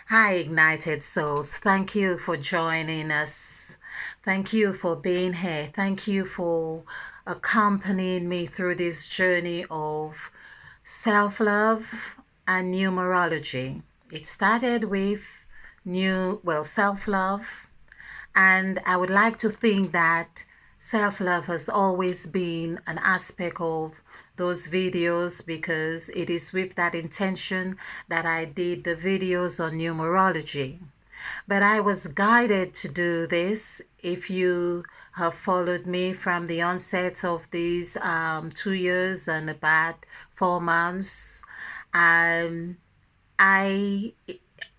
Hi, Ignited Souls. Thank you for joining us. Thank you for being here. Thank you for accompanying me through this journey of self-love and numerology. It started with self-love, and I would like to think that self-love has always been an aspect of those videos because it is with that intention that I did the videos on numerology. But I was guided to do this. If you have followed me from the onset of these 2 years and about 4 months, um, I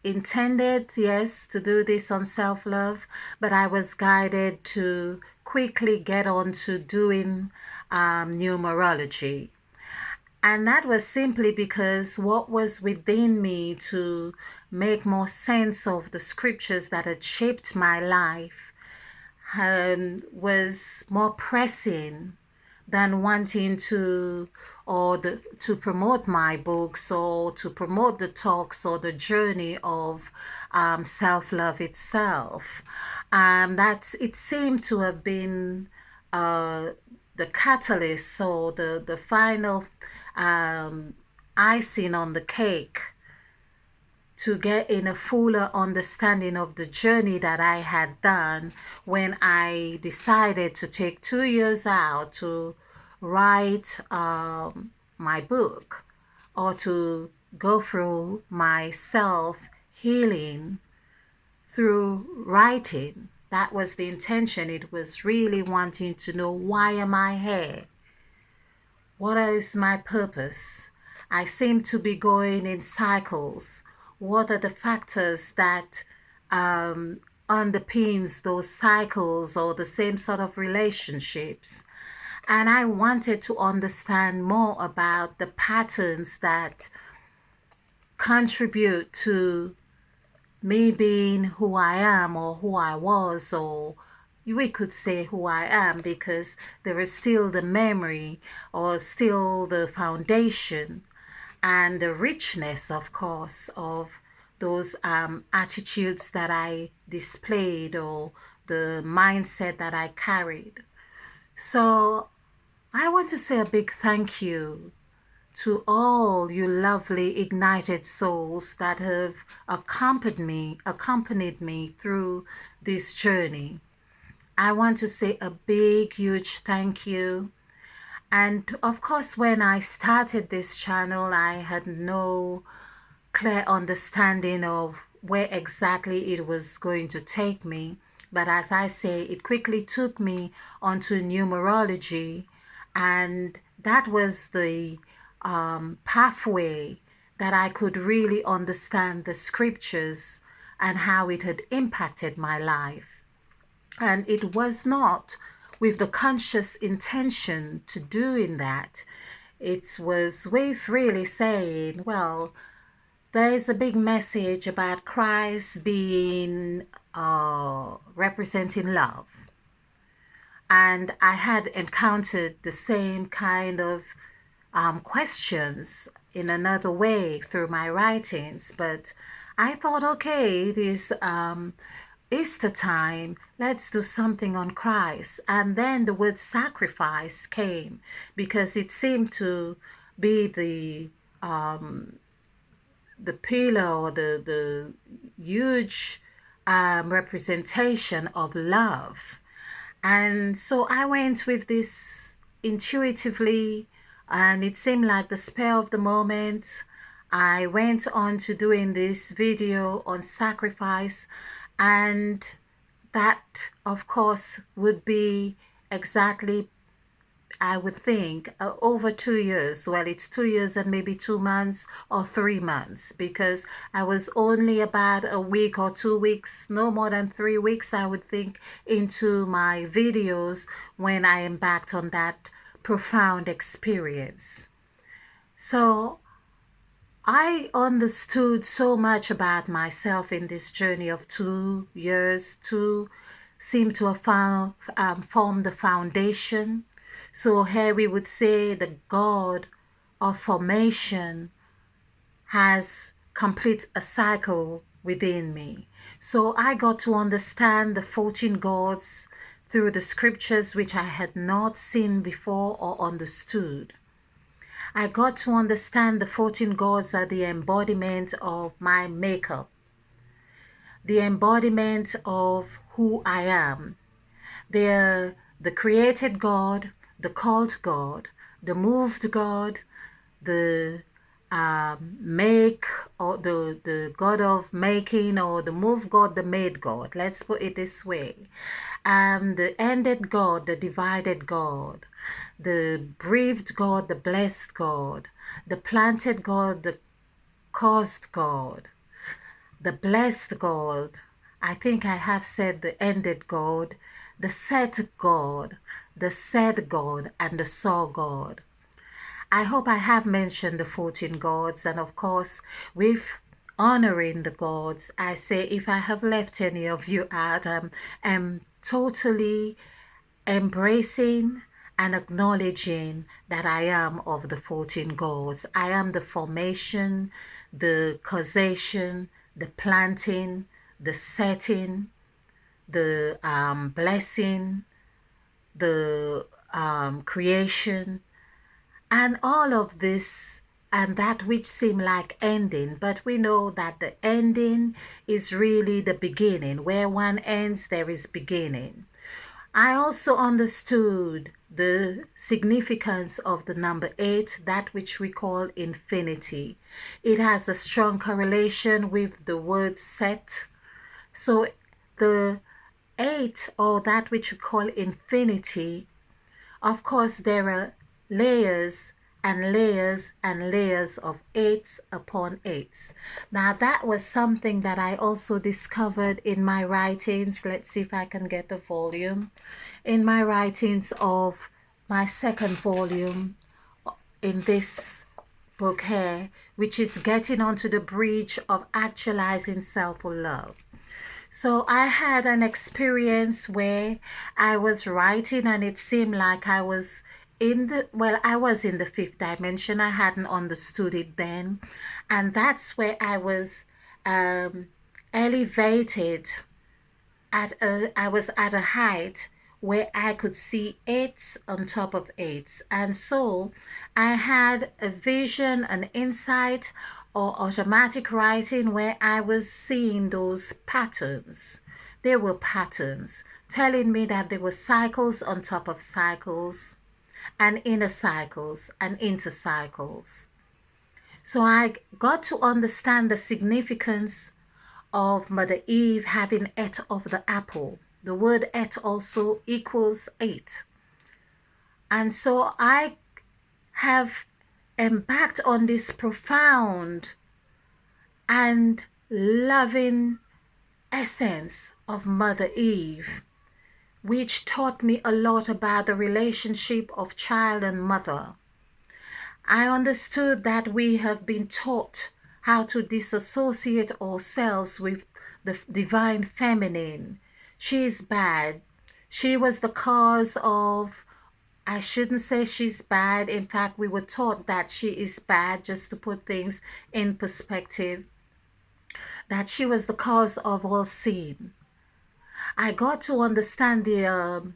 intended, yes, to do this on self-love, but I was guided to quickly get on to doing numerology. And that was simply because what was within me to make more sense of the scriptures that had shaped my life was more pressing than wanting to to promote my books or to promote the talks or the journey of self-love itself. It seemed to have been uh, the catalyst or the final um, icing on the cake to get in a fuller understanding of the journey that I had done when I decided to take 2 years out to write my book or to go through my self healing through writing. That was the intention. It was really wanting to know, why am I here? What is my purpose? I seem to be going in cycles. What are the factors that um, underpins those cycles or the same sort of relationships? And I wanted to understand more about the patterns that contribute to me being who I am or who I was, or we could say who I am, because there is still the memory or still the foundation and the richness, of course, of those attitudes that I displayed or the mindset that I carried. So I want to say a big thank you to all you lovely ignited souls that have accompanied me through this journey. I want to say a big, huge thank you. And of course, when I started this channel, I had no clear understanding of where exactly it was going to take me. But as I say, it quickly took me onto numerology, and that was the pathway that I could really understand the scriptures and how it had impacted my life. And it was not with the conscious intention to doing that. It was with really saying, well, there is a big message about Christ being representing love. And I had encountered the same kind of questions in another way through my writings. But I thought, okay, it is Easter time, let's do something on Christ. And then the word sacrifice came because it seemed to be the pillar or the huge representation of love. And so I went with this intuitively, and it seemed like the spur of the moment. I went on to doing this video on sacrifice, and that, of course, would be exactly, I would think, over 2 years. Well, it's 2 years and maybe 2 months or 3 months, because I was only about a week or 2 weeks, no more than 3 weeks, I would think, into my videos when I embarked on that profound experience. So I understood so much about myself in this journey of 2 years. Two seemed to have formed the foundation. So here we would say the God of formation has complete a cycle within me. So I got to understand the 14 gods through the scriptures which I had not seen before or understood. I got to understand the 14 gods are the embodiment of my makeup, the embodiment of who I am. They're the created God, the called God, the moved God, the make, or the God of making, or the move God, the made God. Let's put it this way. The ended God, the divided God, the breathed God, the blessed God, the planted God, the caused God, the blessed God. I think I have said the ended God, the set God, the said God, and the saw God. I hope I have mentioned the 14 gods, and of course, with honoring the gods, I say if I have left any of you out, I'm totally embracing and acknowledging that I am of the 14 gods. I am the formation, the causation, the planting, the setting, the blessing, the creation, and all of this and that which seem like ending, but we know that the ending is really the beginning. Where one ends, there is beginning. I also understood the significance of the number 8, that which we call infinity. It has a strong correlation with the word set. So the 8, or that which we call infinity, of course, there are layers and layers and layers of eights upon eights. Now, that was something that I also discovered in my writings. Let's see if I can get the volume. In my writings of my second volume in this book here, which is Getting Onto the Bridge of Actualizing Self-Love. So I had an experience where I was writing and it seemed like I was I was in the fifth dimension. I hadn't understood it then. And that's where I was elevated I was at a height where I could see eights on top of eights. And so I had a vision, an insight, or automatic writing where I was seeing those patterns. There were patterns telling me that there were cycles on top of cycles, and inner cycles and intercycles. So I got to understand the significance of Mother Eve having ate of the apple. The word ate also equals 8. And so I have embarked on this profound and loving essence of Mother Eve, which taught me a lot about the relationship of child and mother. I understood that we have been taught how to disassociate ourselves with the divine feminine. She is bad. She was the cause of, I shouldn't say she's bad. In fact, we were taught that she is bad, just to put things in perspective, that she was the cause of all sin. I got to understand the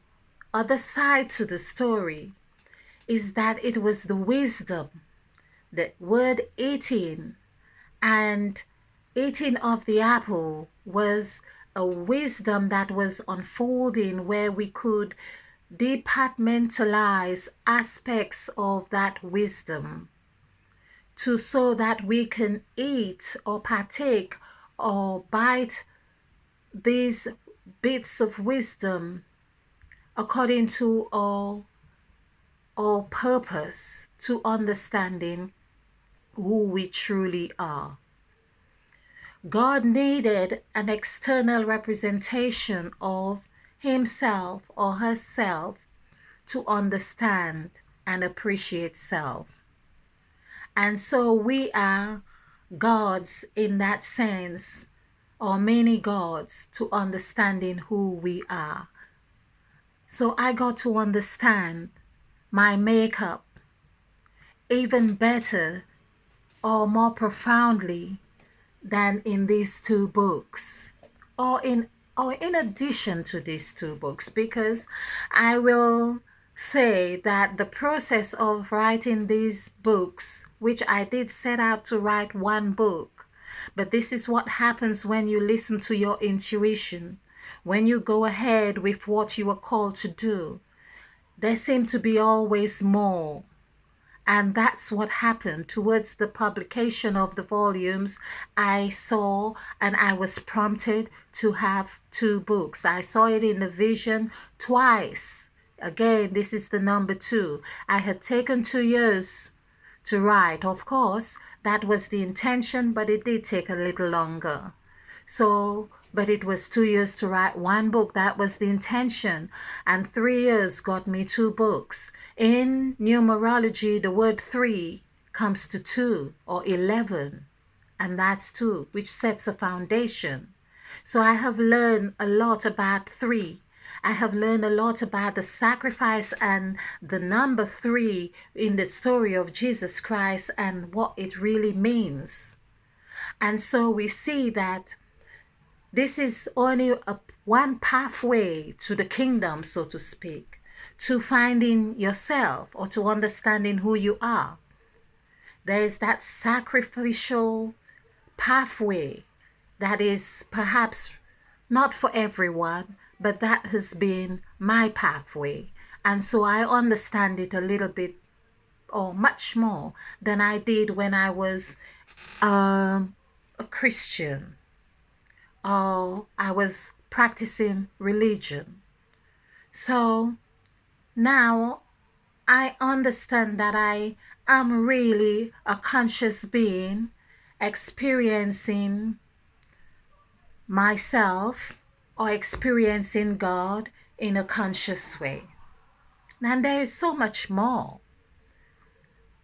other side to the story is that it was the wisdom, the word eating, and eating of the apple was a wisdom that was unfolding where we could departmentalize aspects of that wisdom to so that we can eat or partake or bite these bits of wisdom according to our purpose to understanding who we truly are. God needed an external representation of himself or herself to understand and appreciate self. And so we are gods in that sense, or many gods to understanding who we are. So I got to understand my makeup even better or more profoundly than in these two books, or in addition to these two books, because I will say that the process of writing these books, which I did set out to write one book, but this is what happens when you listen to your intuition, when you go ahead with what you are called to do. There seem to be always more. And that's what happened towards the publication of the volumes. I saw and I was prompted to have two books. I saw it in the vision twice. Again, this is the number two. I had taken 2 years to write. Of course, that was the intention, but it did take a little longer. So, but it was 2 years to write one book. That was the intention. And 3 years got me two books. In numerology, the word three comes to two or 11. And that's two, which sets a foundation. So I have learned a lot about three. I have learned a lot about the sacrifice and the number three in the story of Jesus Christ and what it really means. And so we see that this is only one pathway to the kingdom, so to speak, to finding yourself or to understanding who you are. There is that sacrificial pathway that is perhaps not for everyone, but that has been my pathway. And so I understand it a little bit or much more than I did when I was a Christian. Oh, I was practicing religion. So now I understand that I am really a conscious being experiencing myself or experiencing God in a conscious way. And there is so much more.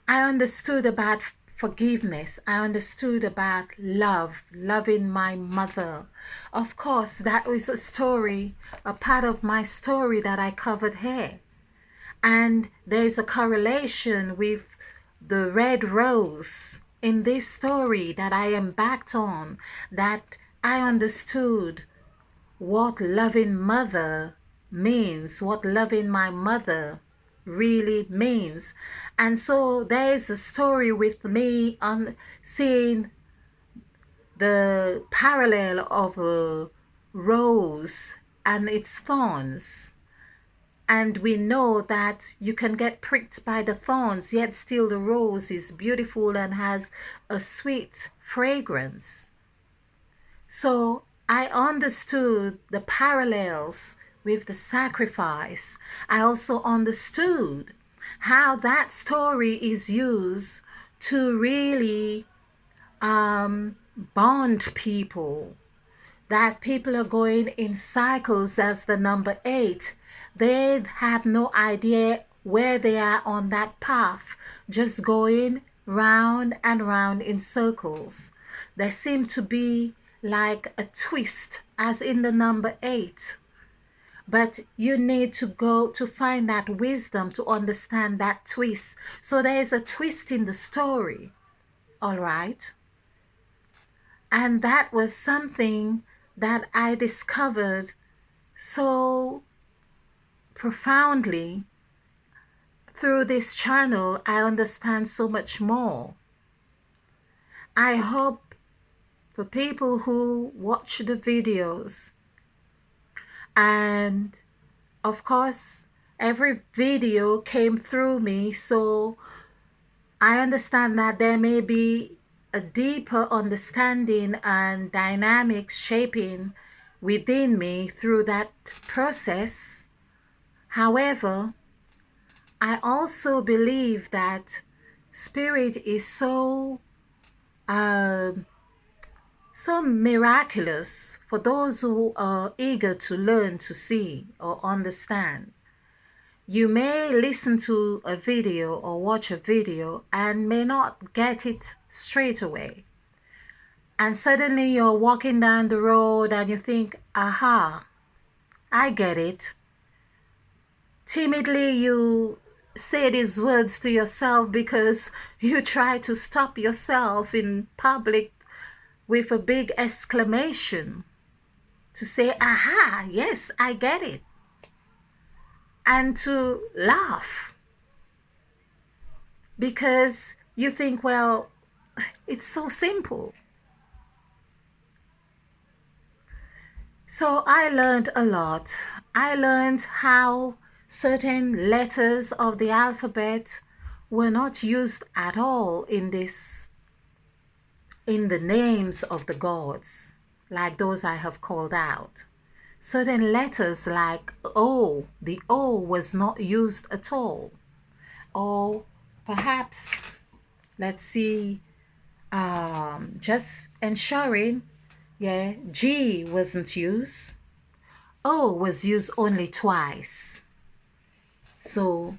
I understood about forgiveness. I understood about love, loving my mother. Of course, that was a story, a part of my story that I covered here. And there's a correlation with the red rose in this story that I embarked on, that I understood what loving mother means, what loving my mother really means. And so there is a story with me on seeing the parallel of a rose and its thorns. And we know that you can get pricked by the thorns, yet still the rose is beautiful and has a sweet fragrance. So I understood the parallels with the sacrifice. I also understood how that story is used to really bond people, that people are going in cycles as the number 8. They have no idea where they are on that path, just going round and round in circles. There seem to be like a twist as in the number 8. But you need to go to find that wisdom to understand that twist. So there is a twist in the story. All right. And that was something that I discovered so profoundly through this channel. I understand so much more. I hope for people who watch the videos, and of course every video came through me, so I understand that there may be a deeper understanding and dynamics shaping within me through that process. However, I also believe that spirit is so miraculous for those who are eager to learn, to see or understand. You may listen to a video or watch a video and may not get it straight away. And suddenly you're walking down the road and you think, aha, I get it. Timidly you say these words to yourself because you try to stop yourself in public with a big exclamation to say, aha, yes, I get it. And to laugh because you think, well, it's so simple. So I learned a lot. I learned how certain letters of the alphabet were not used at all in the names of the gods, like those I have called out. Certain letters like O, the O was not used at all. Or perhaps, let's see, just ensuring, yeah, G wasn't used. O was used only twice. So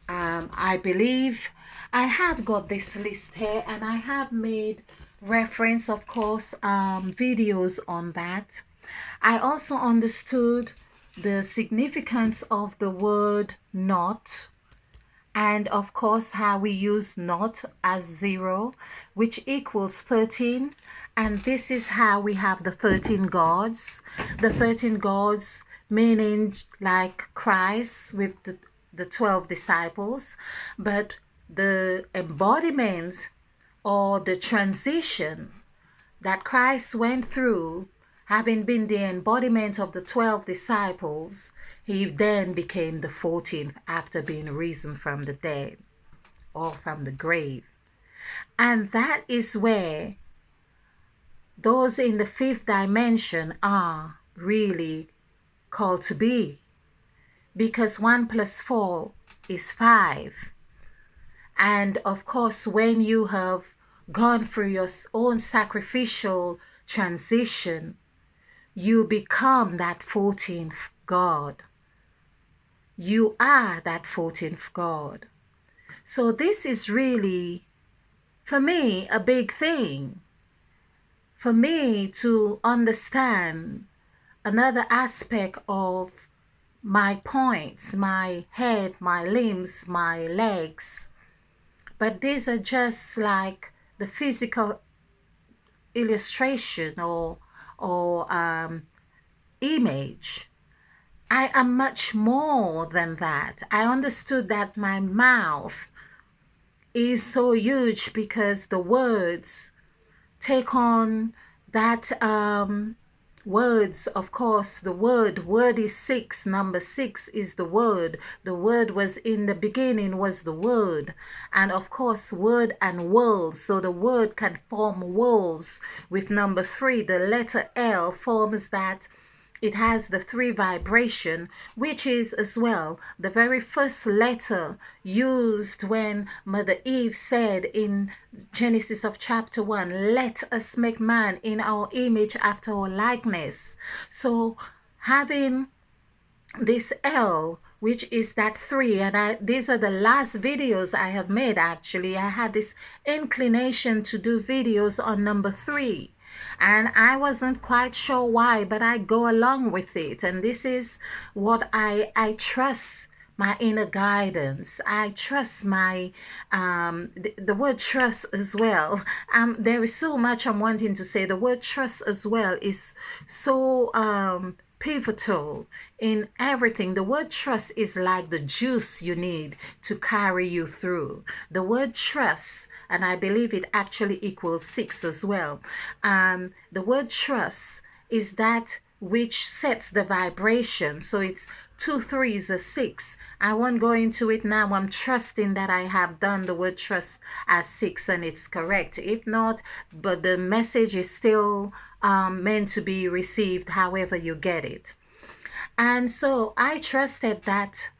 I believe I have got this list here, and I have made reference, of course, videos on that. I also understood the significance of the word not, and of course how we use not as 0, which equals 13. And this is how we have the 13 gods. The 13 gods meaning like Christ with the 12 disciples, but the embodiment or the transition that Christ went through, having been the embodiment of the 12 disciples, he then became the 14th after being risen from the dead or from the grave. And that is where those in the fifth dimension are really called to be, because 1 + 4 is 5. And of course, when you have gone through your own sacrificial transition, you become that 14th God. You are that 14th God. So this is really, for me, a big thing. For me to understand another aspect of my points, my head, my limbs, my legs. But these are just like the physical illustration or image. I am much more than that. I understood that my mouth is so huge because the words take on that words, of course. The word is 6. Number 6 is the word. The word was in the beginning, was the word. And of course, word and worlds. So the word can form worlds. With number 3, the letter L forms that. It has the 3 vibration, which is as well the very first letter used when Mother Eve said in Genesis of chapter 1, let us make man in our image after our likeness. So having this L, which is that 3, and these are the last videos I have made. Actually, I had this inclination to do videos on number 3. And I wasn't quite sure why, but I go along with it. And this is what I trust my inner guidance. I trust my, the word trust as well. There is so much I'm wanting to say. The word trust as well is so pivotal in everything. The word trust is like the juice you need to carry you through. The word trust, and I believe it actually equals 6 as well. The word trust is that which sets the vibration. So it's 2 3s are 6. I won't go into it now. I'm trusting that I have done the word trust as 6 and it's correct. If not, but the message is still meant to be received however you get it. And so I trusted that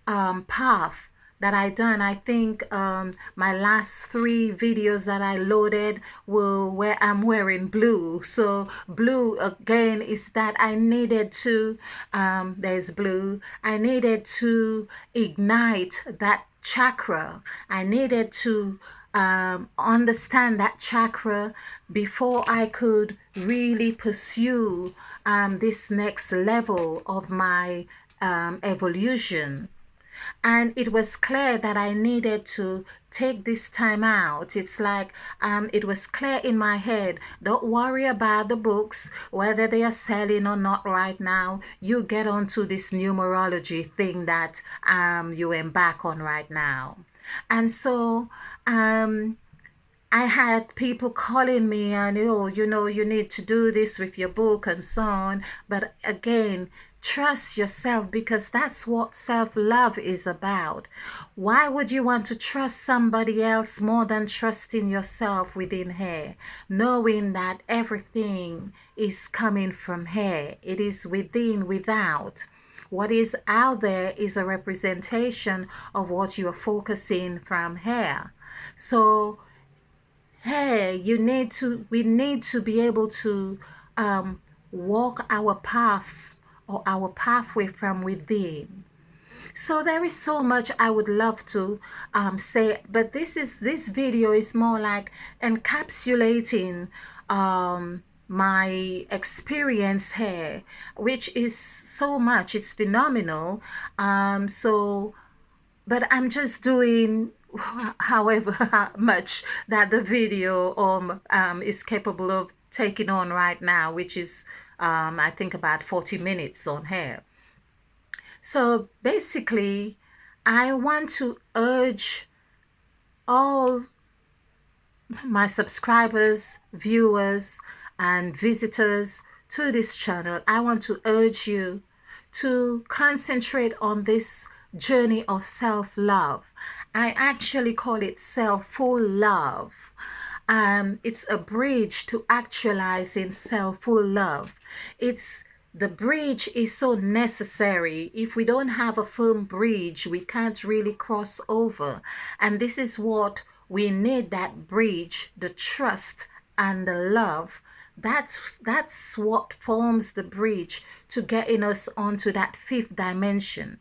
path that I done. I think my last 3 videos that I loaded were where I'm wearing blue. So blue again is that I needed to, there's blue, I needed to ignite that chakra. I needed to understand that chakra before I could really pursue this next level of my evolution. And it was clear that I needed to take this time out. It's like it was clear in my head. Don't worry about the books, whether they are selling or not right now. You get onto this numerology thing that you embark on right now. And so I had people calling me and, oh, you need to do this with your book and so on. But again, trust yourself, because that's what self-love is about. Why would you want to trust somebody else more than trusting yourself within here? Knowing that everything is coming from here. It is within, without. What is out there is a representation of what you are focusing from here. So hey, we need to be able to walk our path or our pathway from within. So there is so much I would love to say, but this video is more like encapsulating my experience here, which is so much. It's phenomenal. So but I'm just doing however much that the video is capable of taking on right now, which is I think about 40 minutes on here. So basically, I want to urge all my subscribers, viewers, and visitors to this channel. I want to urge you to concentrate on this journey of self-love. I actually call it self-full love. It's a bridge to actualizing self-full love. The bridge is so necessary. If we don't have a firm bridge, we can't really cross over. And this is what we need, that bridge, the trust and the love. That's what forms the bridge to getting us onto that fifth dimension.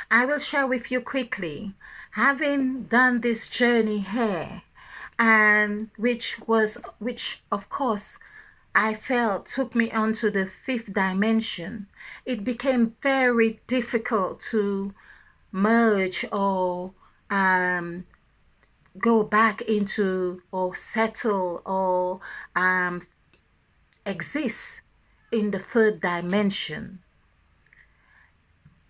I will share with you quickly, having done this journey here, and which of course I felt took me onto the fifth dimension. It became very difficult to merge or go back into or settle or exist in the third dimension.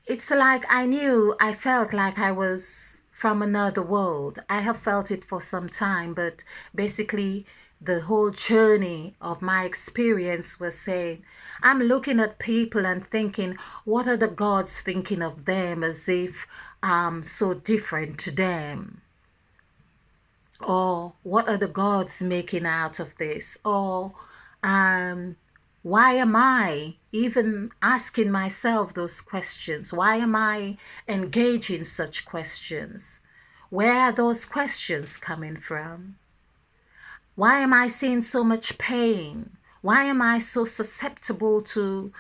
It's like I felt like I was from another world. I have felt it for some time, but basically the whole journey of my experience was saying, I'm looking at people and thinking, what are the gods thinking of them, as if I'm so different to them? Or what are the gods making out of this? Or why am I even asking myself those questions? Why am I engaging such questions? Where are those questions coming from? Why am I seeing so much pain? Why am I so susceptible to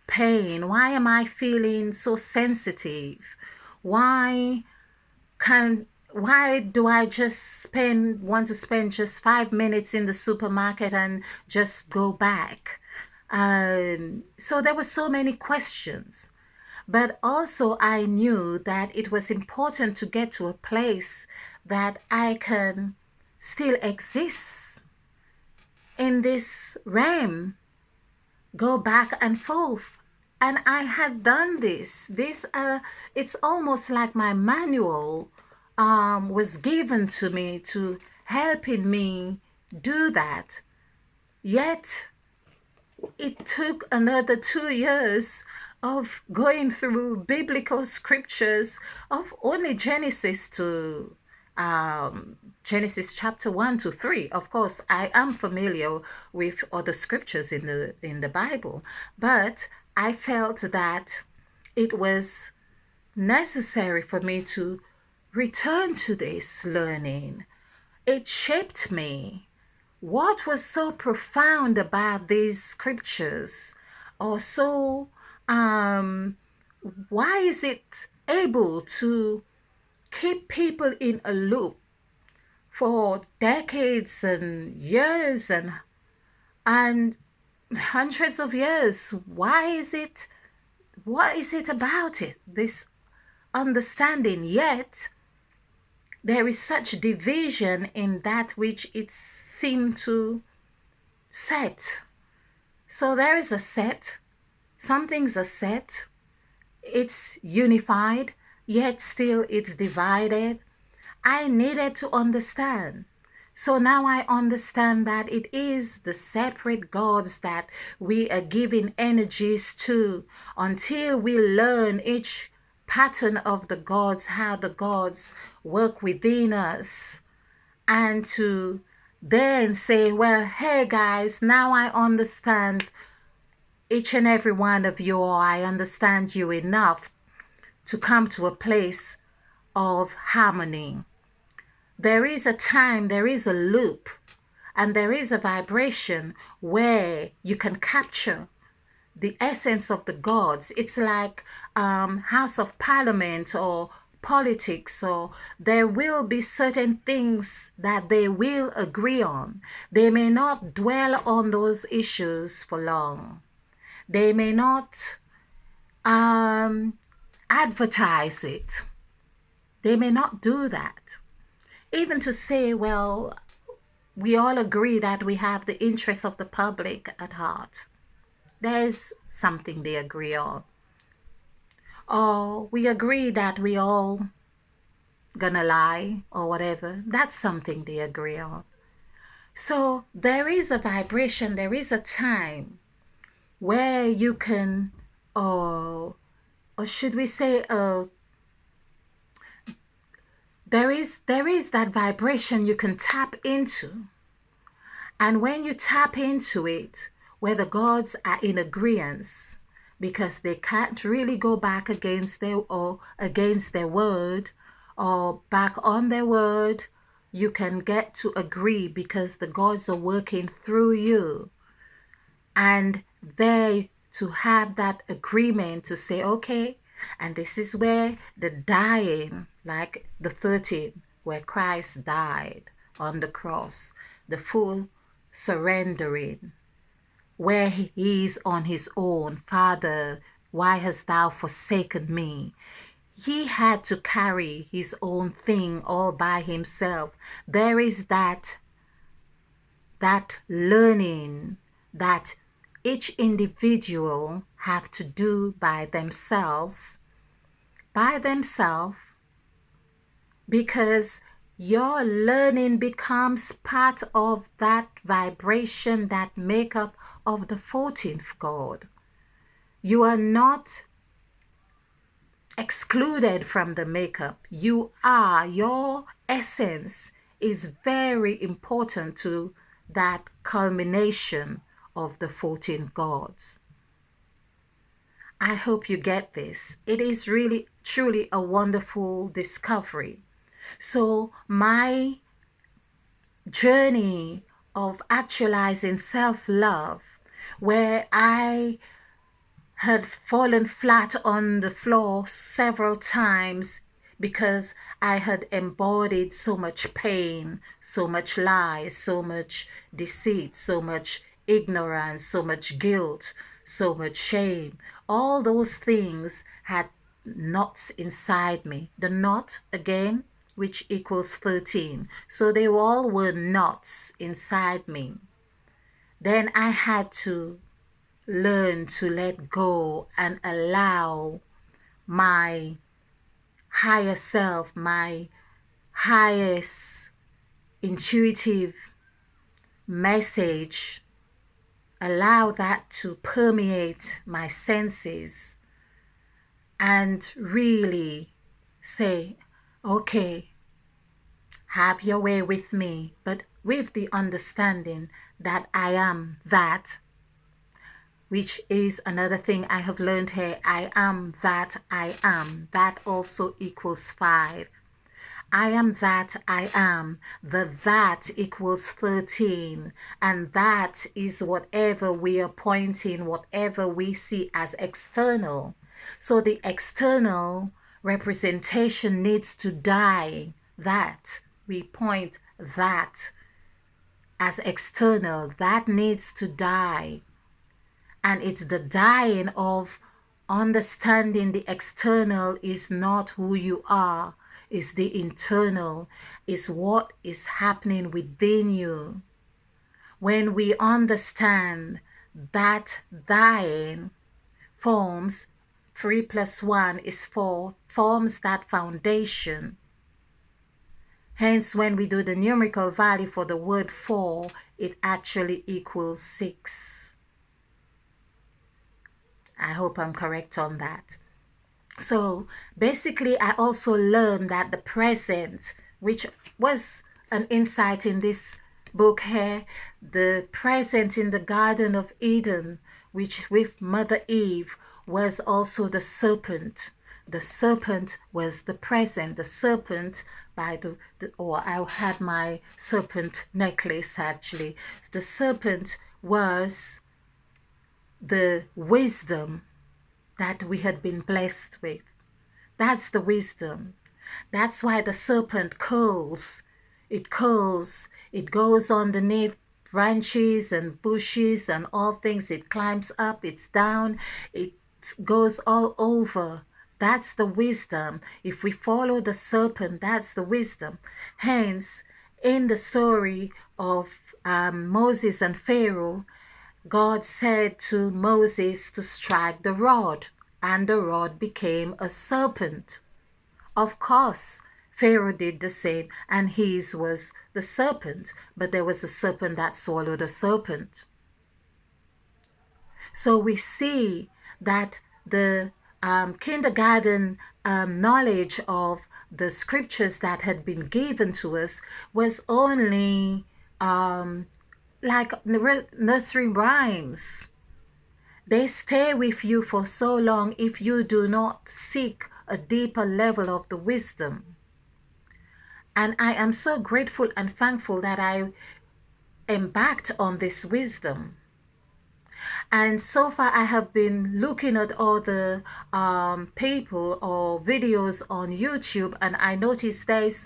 pain? Why am I feeling so sensitive? Why do I just want to spend just 5 minutes in the supermarket and just go back? So there were so many questions, but also I knew that it was important to get to a place that I can still exist in this realm, go back and forth. And I had done this. It's almost like my manual was given to me to helping me do that. Yet it took another 2 years of going through biblical scriptures of only Genesis to Genesis chapter 1 to 3. Of course, I am familiar with other scriptures in the Bible, but I felt that it was necessary for me to return to this learning. It shaped me. What was so profound about these scriptures, or so why is it able to keep people in a loop for decades and years and hundreds of years? What is it about it, this understanding, yet there is such division in that which it seemed to set. So there is a set, something's a set, it's unified, yet still it's divided. I needed to understand. So now I understand that it is the separate gods that we are giving energies to until we learn each pattern of the gods, how the gods work within us, and to then say, well, hey guys, now I understand each and every one of you, or I understand you enough to come to a place of harmony. There is a time, there is a loop, and there is a vibration where you can capture the essence of the gods. It's like House of Parliament or politics, so there will be certain things that they will agree on. They may not dwell on those issues for long. They may not advertise it. They may not do that. Even to say, well, we all agree that we have the interests of the public at heart. There's something they agree on. Or we agree that we all gonna lie or whatever. That's something they agree on. So there is a vibration, there is a time where you can, or should we say, there is that vibration you can tap into. And when you tap into it, where the gods are in agreement, because they can't really go back against their word or back on their word, you can get to agree because the gods are working through you. And they to have that agreement to say, okay, and this is where the dying, like the 13th, where Christ died on the cross, the full surrendering, where he is on his own. Father, why hast thou forsaken me? He had to carry his own thing all by himself. There is that learning that each individual have to do by themselves, because your learning becomes part of that vibration, that makeup of the 14th God. You are not excluded from the makeup. You are, your essence is very important to that culmination of the 14 gods. I hope you get this. It is really, truly a wonderful discovery. So my journey of actualizing self-love, where I had fallen flat on the floor several times because I had embodied so much pain, so much lies, so much deceit, so much ignorance, so much guilt, so much shame. All those things had knots inside me. The knot, again, which equals 13. So they all were knots inside me. Then I had to learn to let go and allow my higher self, my highest intuitive message, allow that to permeate my senses and really say, okay, have your way with me, but with the understanding that I am that, which is another thing I have learned here. I am that I am. That also equals 5. I am that I am. The that equals 13. And that is whatever we are pointing, whatever we see as external. So the external representation needs to die. That, we point that as external. That needs to die. And it's the dying of Understanding the external is not who you are, it's the internal, is what is happening within you. When we understand that dying forms 3 plus 1 is 4, forms that foundation. Hence, when we do the numerical value for the word 4, it actually equals 6. I hope I'm correct on that. So basically, I also learned that the present, which was an insight in this book here, the present in the Garden of Eden, which with Mother Eve, was also the serpent. The serpent was the present. The serpent by or I had my serpent necklace actually. The serpent was the wisdom that we had been blessed with. That's the wisdom. That's why the serpent curls. It curls. It goes underneath branches and bushes and all things. It climbs up. It's down. It goes all over. That's the wisdom. If we follow the serpent, that's the wisdom. Hence, in the story of Moses and Pharaoh, God said to Moses to strike the rod, and the rod became a serpent. Of course, Pharaoh did the same, and his was the serpent, but there was a serpent that swallowed a serpent. So we see that the kindergarten knowledge of the scriptures that had been given to us was only like nursery rhymes. They stay with you for so long if you do not seek a deeper level of the wisdom. And I am so grateful and thankful that I embarked on this wisdom. And so far I have been looking at all the people or videos on YouTube, and I noticed there's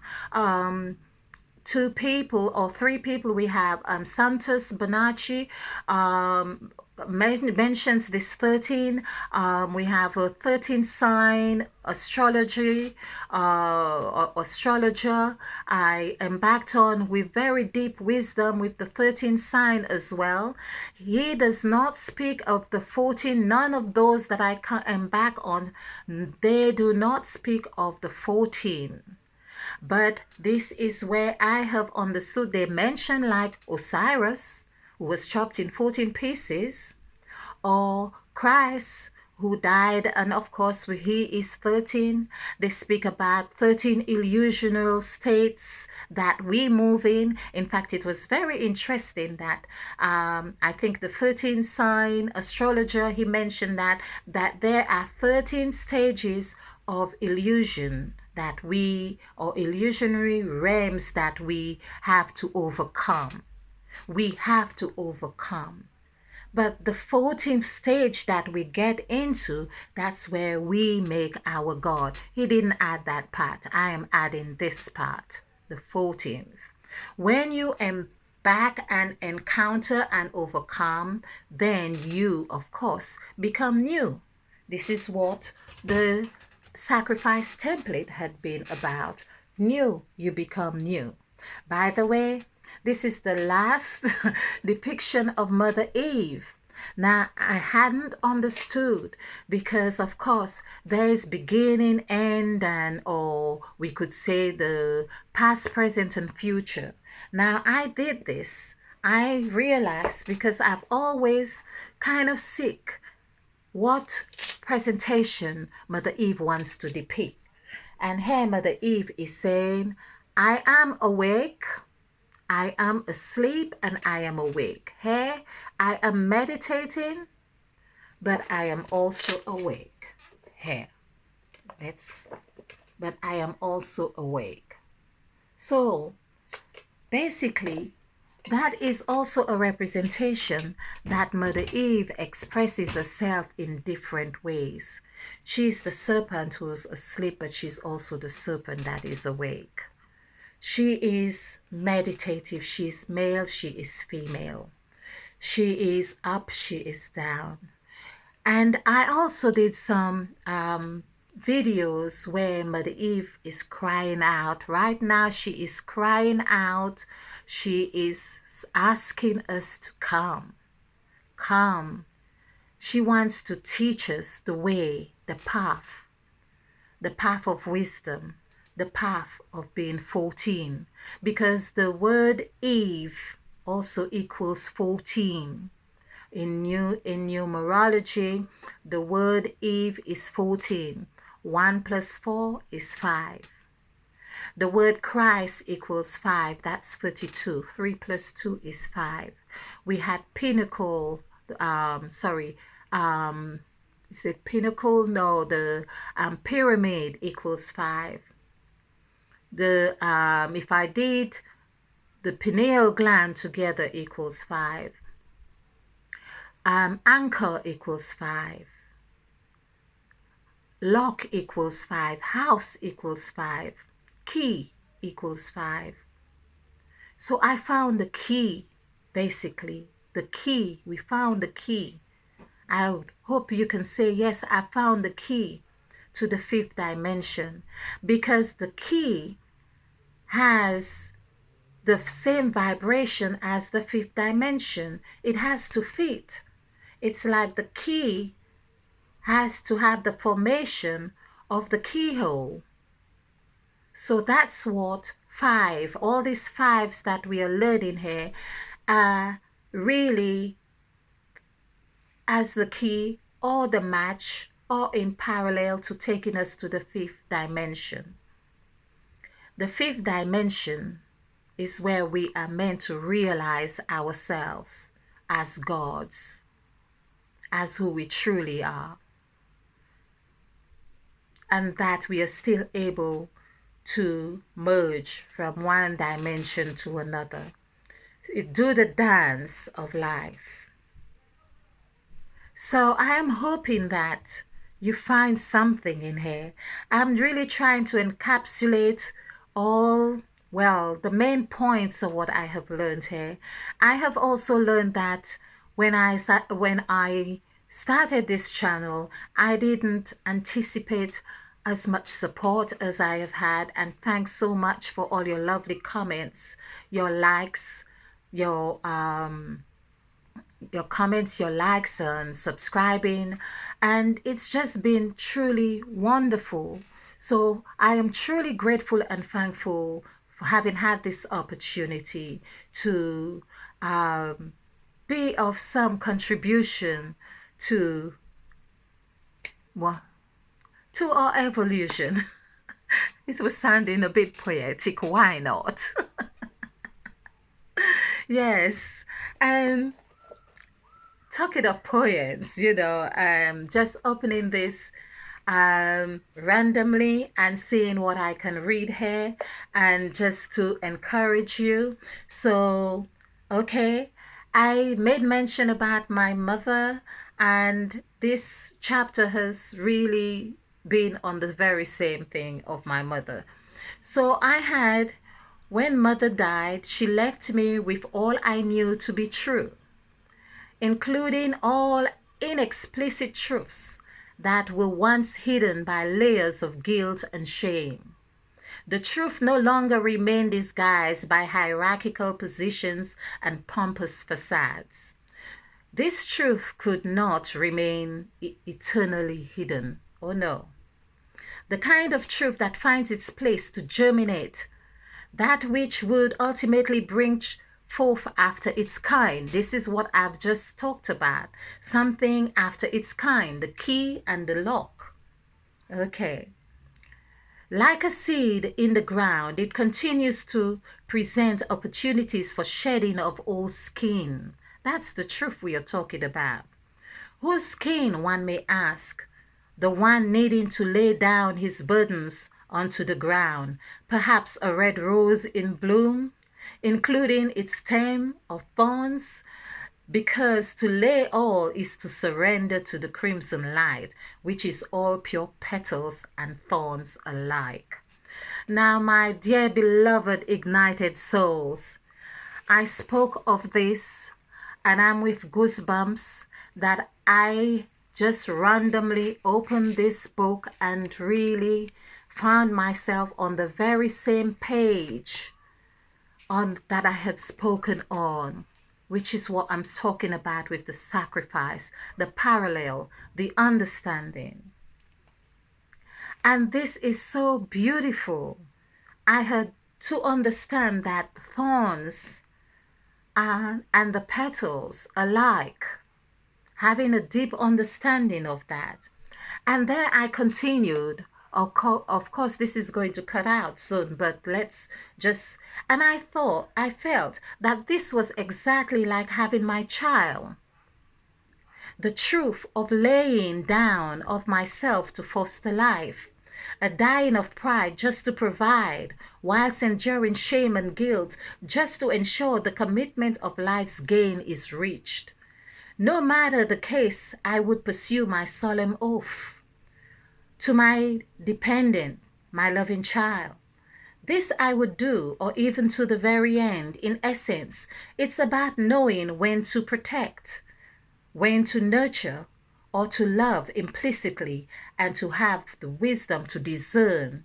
2 people or 3 people. We have Santos Bonacci mentions this 13. We have a 13 sign astrology astrologer. I embarked on with very deep wisdom with the 13 sign as well. He does not speak of the 14. None of those that I can embark on, they do not speak of the 14. But this is where I have understood. They mention like Osiris, who was chopped in 14 pieces, or Christ, who died, and of course he is 13. They speak about 13 illusional states that we move in. In fact, it was very interesting that I think the 13 sign astrologer, he mentioned that there are 13 stages of illusion that we, or illusionary realms that we have to overcome. We have to overcome. But the 14th stage that we get into, that's where we make our God. He didn't add that part. I am adding this part, the 14th. When you embark and encounter and overcome, then you, of course, become new. This is what the sacrifice template had been about. New, you become new. By the way, this is the last depiction of Mother Eve. Now, I hadn't understood because, of course, there is beginning, end, and or we could say the past, present, and future. Now, I did this. I realized because I've always kind of seek what presentation Mother Eve wants to depict. And here Mother Eve is saying, I am awake, I am asleep, and I am awake. Here I am meditating, but I am also awake. Here, but I am also awake. So basically, that is also a representation that Mother Eve expresses herself in different ways. She's the serpent who's asleep, but she's also the serpent that is awake. She is meditative, she is male, she is female. She is up, she is down. And I also did some videos where Mother Eve is crying out. Right now, she is crying out. She is asking us to come, come. She wants to teach us the way, the path of wisdom, the path of being 14. Because the word Eve also equals 14. In numerology, the word Eve is 14. 1 plus 4 is 5. The word Christ equals 5. That's 32. 3 plus 2 is 5. We had pinnacle, sorry, is it pinnacle? No, the pyramid equals 5. If I did the pineal gland together equals 5. Anchor equals 5. Lock equals 5. House equals 5. Key equals 5. So I found the key, basically. The key. We found the key. I would hope you can say, yes, I found the key to the 5th dimension, because the key has the same vibration as the 5th dimension. It has to fit. It's like the key has to have the formation of the keyhole. So that's what 5, all these 5s that we are learning here are really as the key or the match or in parallel to taking us to the 5th dimension. The 5th dimension is where we are meant to realize ourselves as gods, as who we truly are, and that we are still able to merge from one dimension to another. Do the dance of life. So I am hoping that you find something in here. I'm really trying to encapsulate all, well, the main points of what I have learned here. I have also learned that when I started this channel, I didn't anticipate as much support as I have had, and thanks so much for all your lovely comments, your likes, your comments, your likes, and subscribing, and it's just been truly wonderful. So I am truly grateful and thankful for having had this opportunity to be of some contribution to, well, to our evolution. It was sounding a bit poetic. Why not? Yes. And talking of poems, just opening this randomly and seeing what I can read here, and just to encourage you. So, okay, I made mention about my mother, and this chapter has really been on the very same thing of my mother. So I had, when mother died, she left me with all I knew to be true, including all inexplicit truths that were once hidden by layers of guilt and shame. The truth no longer remained disguised by hierarchical positions and pompous facades. This truth could not remain eternally hidden. Oh no. The kind of truth that finds its place to germinate, that which would ultimately bring forth after its kind. This is what I've just talked about. Something after its kind, the key and the lock. Okay. Like a seed in the ground, it continues to present opportunities for shedding of old skin. That's the truth we are talking about. Whose skin, one may ask? The one needing to lay down his burdens onto the ground, perhaps a red rose in bloom, including its stem of thorns, because to lay all is to surrender to the crimson light, which is all pure petals and thorns alike. Now, my dear beloved ignited souls, I spoke of this and I'm with goosebumps that I just randomly opened this book and really found myself on the very same page on that I had spoken on, which is what I'm talking about with the sacrifice, the parallel, the understanding. And this is so beautiful. I had to understand that thorns and the petals alike, having a deep understanding of that. And then I continued. Of course, this is going to cut out soon, but let's just. And I felt that this was exactly like having my child. The truth of laying down of myself to foster life, a dying of pride just to provide, whilst enduring shame and guilt, just to ensure the commitment of life's gain is reached. No matter the case, I would pursue my solemn oath to my dependent, my loving child. This I would do, or even to the very end. In essence, it's about knowing when to protect, when to nurture, or to love implicitly, and to have the wisdom to discern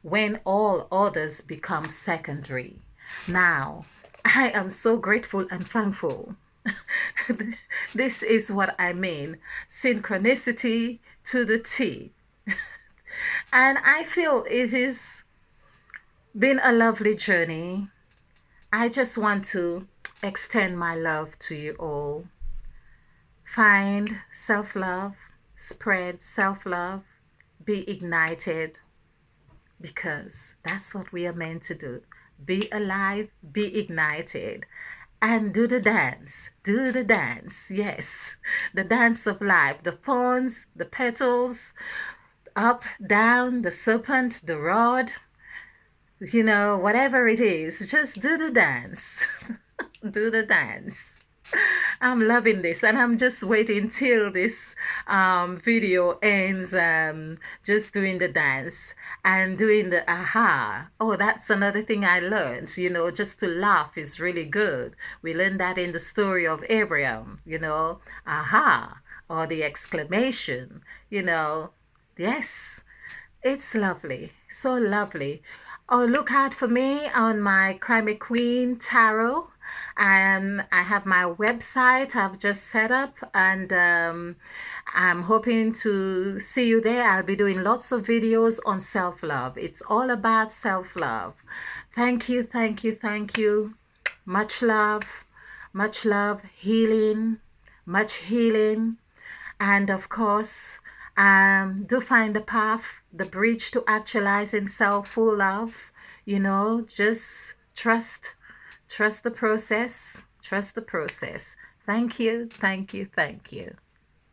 when all others become secondary. Now, I am so grateful and thankful. This is what I mean. Synchronicity to the T. And I feel it has been a lovely journey. I just want to extend my love to you all. Find self love, spread self love, be ignited, because that's what we are meant to do. Be alive, be ignited, and do the dance. Do the dance, yes. The dance of life, the thorns, the petals, up, down, the serpent, the rod, whatever it is, just do the dance. Do the dance. I'm loving this, and I'm just waiting till this video ends, just doing the dance and doing the aha. Oh, that's another thing I learned, just to laugh is really good. We learned that in the story of Abraham, aha, or the exclamation, yes. It's lovely, so lovely. Oh, look out for me on my Crime Queen Tarot. And I have my website I've just set up, and I'm hoping to see you there. I'll be doing lots of videos on self-love. It's all about self-love. Thank you, thank you, thank you. Much love, healing, much healing. And of course, do find the path, the bridge to actualizing self-full love. Just trust the process. Trust the process. Thank you, thank you, thank you.